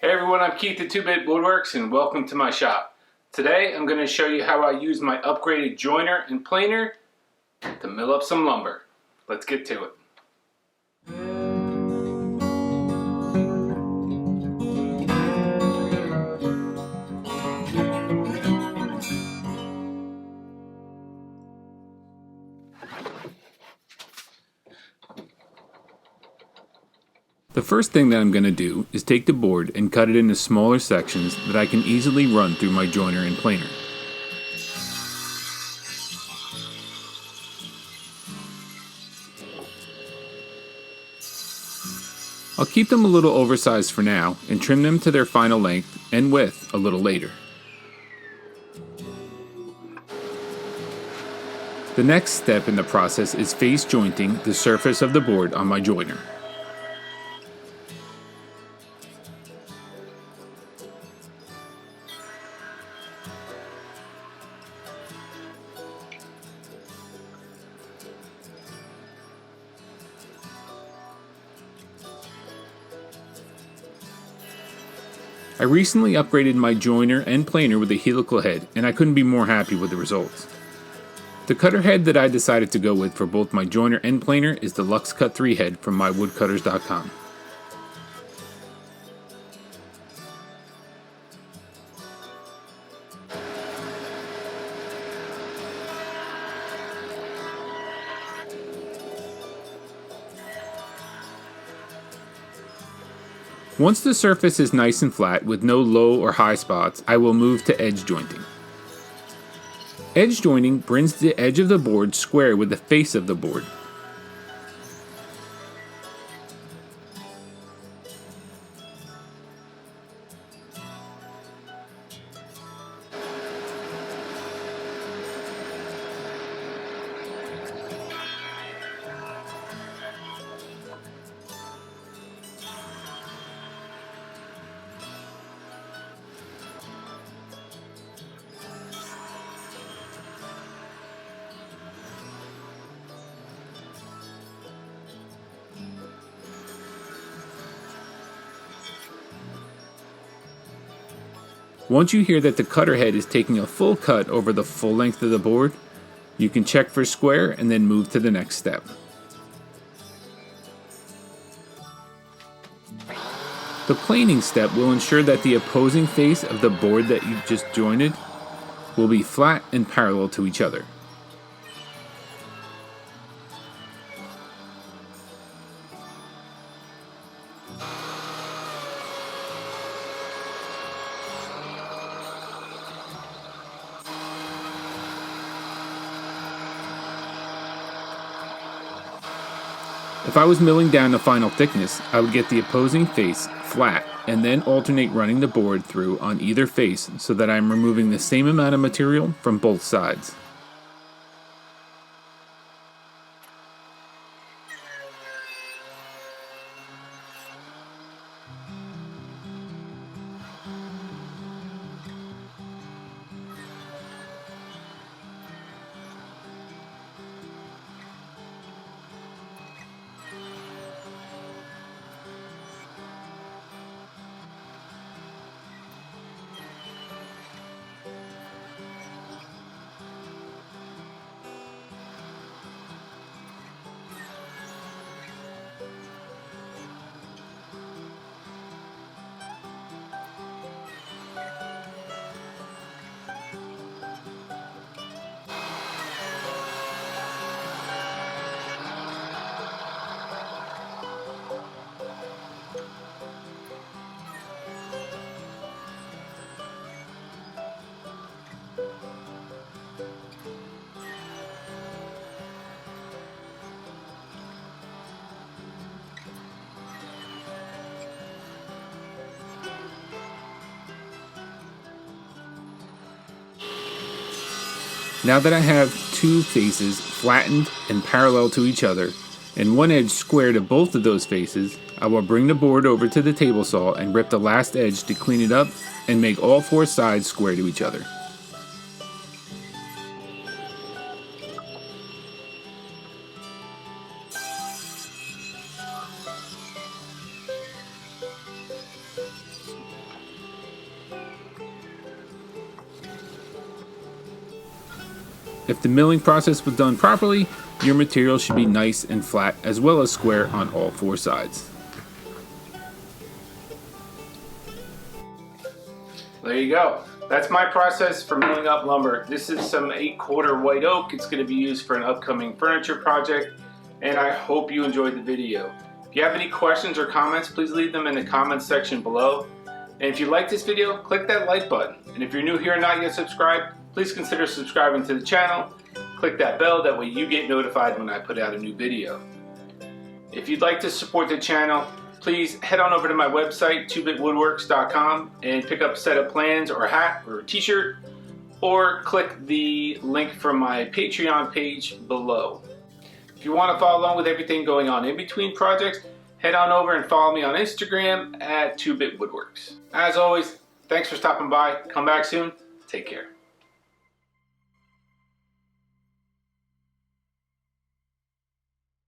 Hey everyone, I'm Keith at 2-Bit Woodworks and welcome to my shop. Today I'm going to show you how I use my upgraded joiner and planer to mill up some lumber. Let's get to it. The first thing that I'm going to do is take the board and cut it into smaller sections that I can easily run through my joiner and planer. I'll keep them a little oversized for now and trim them to their final length and width a little later. The next step in the process is face jointing the surface of the board on my joiner. I recently upgraded my joiner and planer with a helical head, and I couldn't be more happy with the results. The cutter head that I decided to go with for both my joiner and planer is the Lux Cut 3 head from mywoodcutters.com. Once the surface is nice and flat with no low or high spots, I will move to edge jointing. Edge jointing brings the edge of the board square with the face of the board. Once you hear that the cutter head is taking a full cut over the full length of the board, you can check for square and then move to the next step. The planing step will ensure that the opposing face of the board that you just jointed will be flat and parallel to each other. If I was milling down the final thickness, I would get the opposing face flat and then alternate running the board through on either face so that I am removing the same amount of material from both sides. Now that I have two faces flattened and parallel to each other, and one edge square to both of those faces, I will bring the board over to the table saw and rip the last edge to clean it up and make all four sides square to each other. If the milling process was done properly, your material should be nice and flat as well as square on all four sides. There you go. That's my process for milling up lumber. This is some 8/4 white oak. It's going to be used for an upcoming furniture project, and I hope you enjoyed the video. If you have any questions or comments, please leave them in the comments section below. And if you like this video, click that like button. And if you're new here and not yet subscribed, please consider subscribing to the channel. Click that bell, that way you get notified when I put out a new video. If you'd like to support the channel, please head on over to my website, 2bitwoodworks.com, and pick up a set of plans or a hat or a t-shirt, or click the link from my Patreon page below. If you want to follow along with everything going on in between projects, head on over and follow me on Instagram at 2bitwoodworks. As always, thanks for stopping by. Come back soon. Take care.